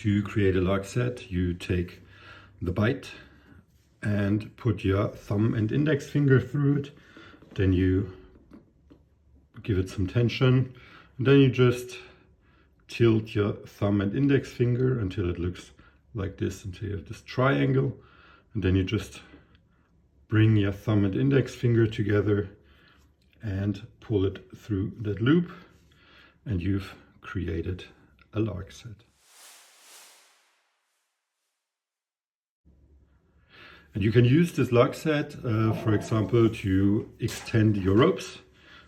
To create a lock set, you take the bite and put your thumb and index finger through it. Then you give it some tension, and then you just tilt your thumb and index finger until it looks like this, until you have this triangle. And then you just bring your thumb and index finger together and pull it through that loop, and you've created a lock set. And you can use this lock set, for example, to extend your ropes.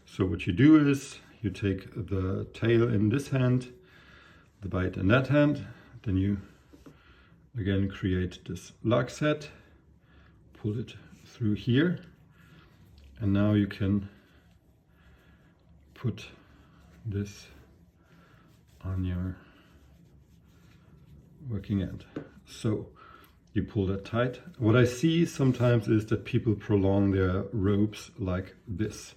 So what you do is you take the tail in this hand, the bite in that hand, then you again create this lock set, pull it through here, and now you can put this on your working end. So you pull that tight. What I see sometimes is that people prolong their ropes like this.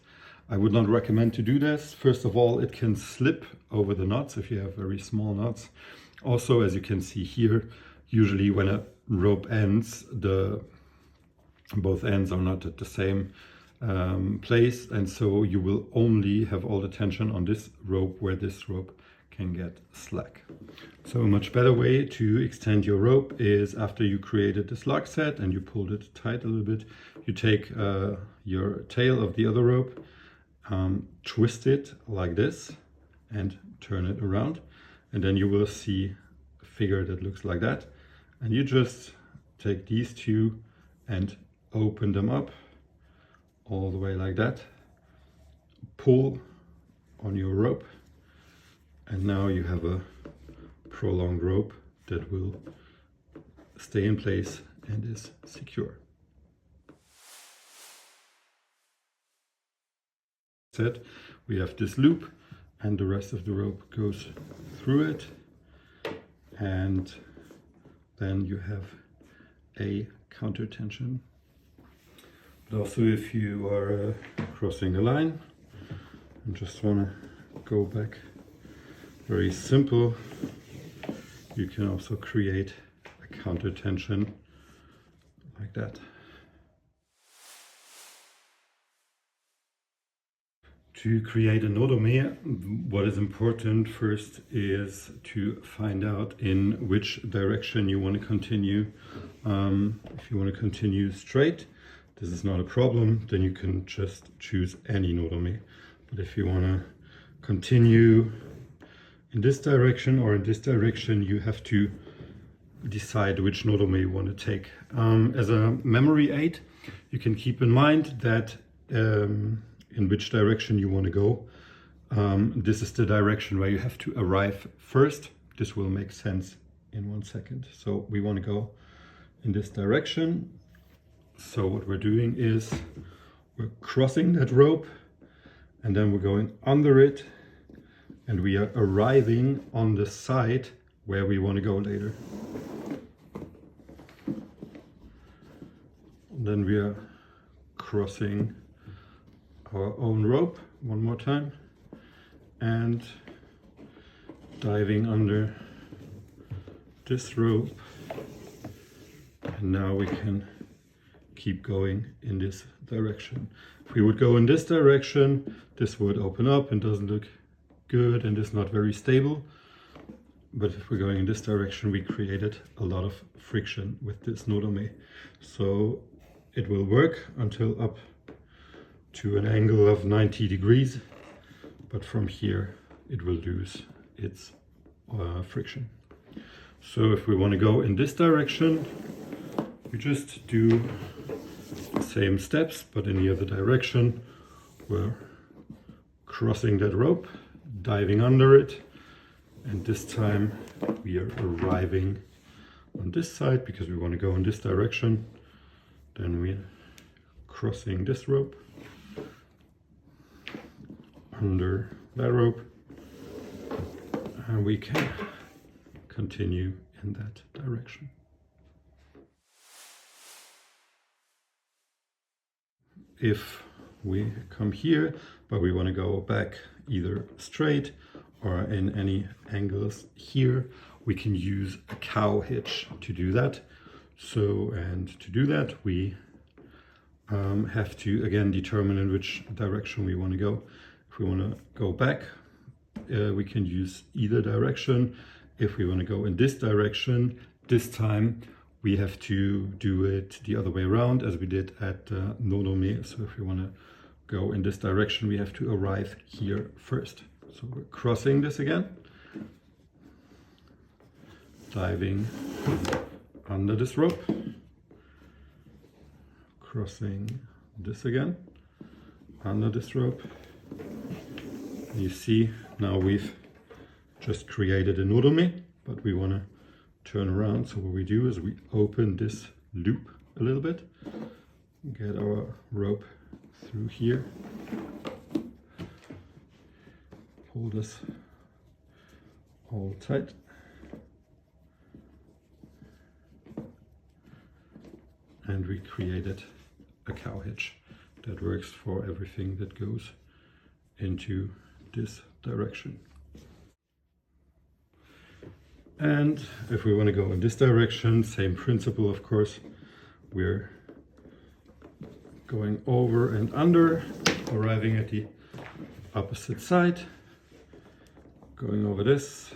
I would not recommend to do this. First of all, it can slip over the knots if you have very small knots. Also, as you can see here, usually when a rope ends, both ends are not at the same place, and so you will only have all the tension on this rope where this rope can get slack. So a much better way to extend your rope is after you created this lock set and you pulled it tight a little bit, you take your tail of the other rope, twist it like this and turn it around, and then you will see a figure that looks like that. And you just take these two and open them up all the way like that, pull on your rope, and now you have a prolonged rope that will stay in place and is secure. Set, we have this loop and the rest of the rope goes through it, and then you have a counter tension. But also if you are crossing the line and just want to go back, very simple, you can also create a counter tension like that. To create a nodomé, what is important first is to find out in which direction you want to continue. If you want to continue straight, this is not a problem, then you can just choose any nodomé. But if you want to continue in this direction or in this direction, you have to decide which nodomé you want to take. As a memory aid, you can keep in mind that in which direction you want to go. This is the direction where you have to arrive first. This will make sense in 1 second. So we want to go in this direction. So what we're doing is we're crossing that rope, and then we're going under it, and we are arriving on the side where we want to go later. And then we are crossing our own rope one more time and diving under this rope, and now we can keep going in this direction. If we would go in this direction, this would open up and doesn't look good and is not very stable. But if we're going in this direction, we created a lot of friction with this nodomé. So it will work until up to an angle of 90 degrees, but from here it will lose its friction. So if we want to go in this direction, we just do the same steps, but in the other direction. We're crossing that rope, diving under it, and this time we are arriving on this side because we want to go in this direction. Then we're crossing this rope, under that rope, and we can continue in that direction. If we come here, but we want to go back either straight or in any angles here, we can use a cow hitch to do that. So, and to do that, we have to again determine in which direction we want to go. If we want to go back, we can use either direction. If we want to go in this direction, this time we have to do it the other way around as we did at Nodome. So if we want to go in this direction, we have to arrive here first. So we're crossing this again, diving under this rope, crossing this again, under this rope. And you see now we've just created a Nodome, but we want to turn around. So what we do is we open this loop a little bit, get our rope through here, pull this all tight, and we created a cow hitch that works for everything that goes into this direction. And if we want to go in this direction, same principle, of course. We're going over and under, arriving at the opposite side, going over this.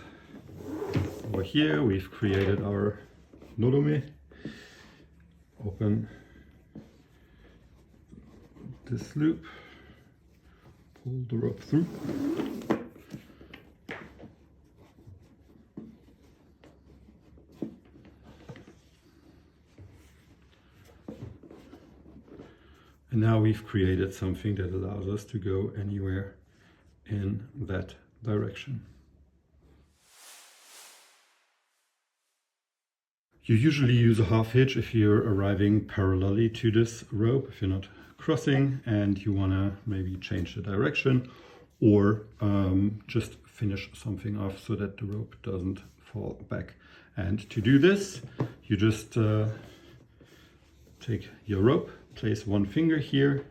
Over here, we've created our Nodome. Open this loop, pull the rope through. And now we've created something that allows us to go anywhere in that direction. You usually use a half hitch if you're arriving parallelly to this rope, if you're not crossing and you want to maybe change the direction, or just finish something off so that the rope doesn't fall back. And to do this, you just take your rope, place one finger here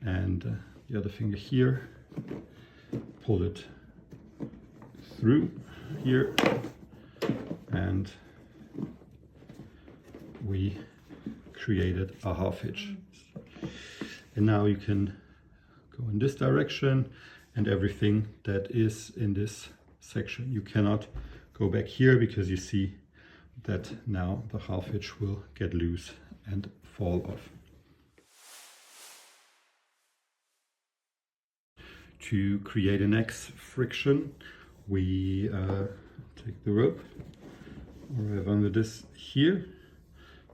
and the other finger here, pull it through here, and we created a half hitch. And now you can go in this direction and everything that is in this section. You cannot go back here because you see that now the half hitch will get loose and fall off. To create an X friction, we take the rope, arrive under this here,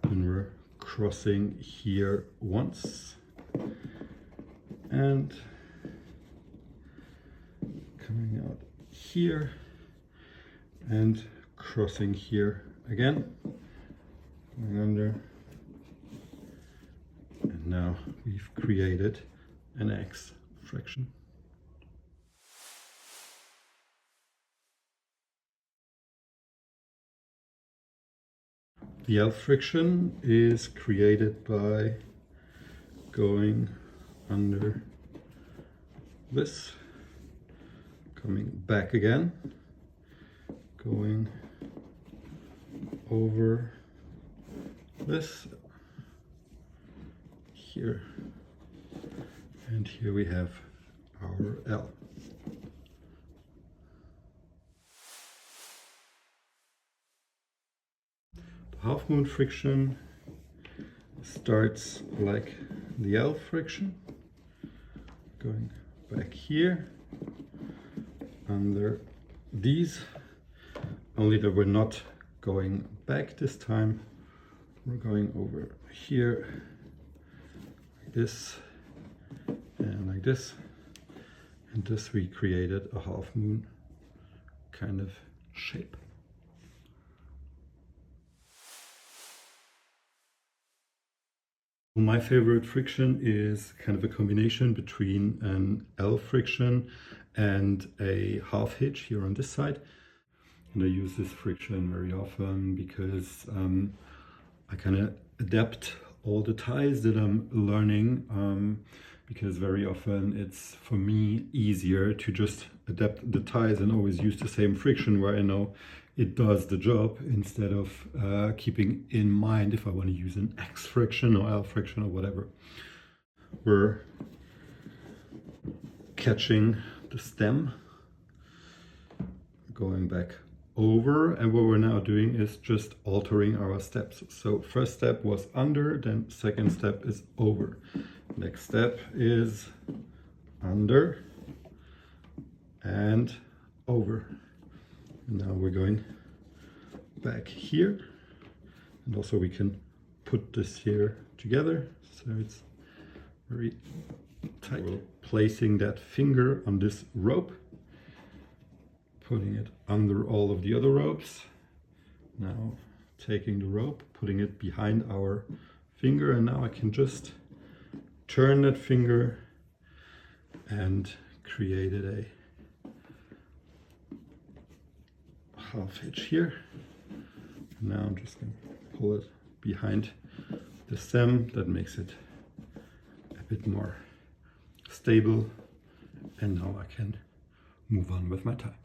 and we're crossing here once and coming out here and crossing here again, going under, and now we've created an X friction. The L friction is created by going under this, coming back again, going over this, here, and here we have our L. Half moon friction starts like the L friction, going back here under these, only that we're not going back this time, we're going over here like this and like this, and this we created a half moon kind of shape. My favorite friction is kind of a combination between an L friction and a half hitch here on this side. And I use this friction very often because I kind of adapt all the ties that I'm learning, because very often it's for me easier to just adapt the ties and always use the same friction, where I know it does the job instead of keeping in mind if I want to use an X friction or L friction or whatever. We're catching the stem, going back over, and what we're now doing is just altering our steps. So first step was under, then second step is over. Next step is under and over. And now we're going back here, and also we can put this here together so it's very tight. We're placing that finger on this rope, putting it under all of the other ropes. Now taking the rope, putting it behind our finger, and now I can just turn that finger and created a half hitch here. Now I'm just going to pull it behind the stem. That makes it a bit more stable, and now I can move on with my tie.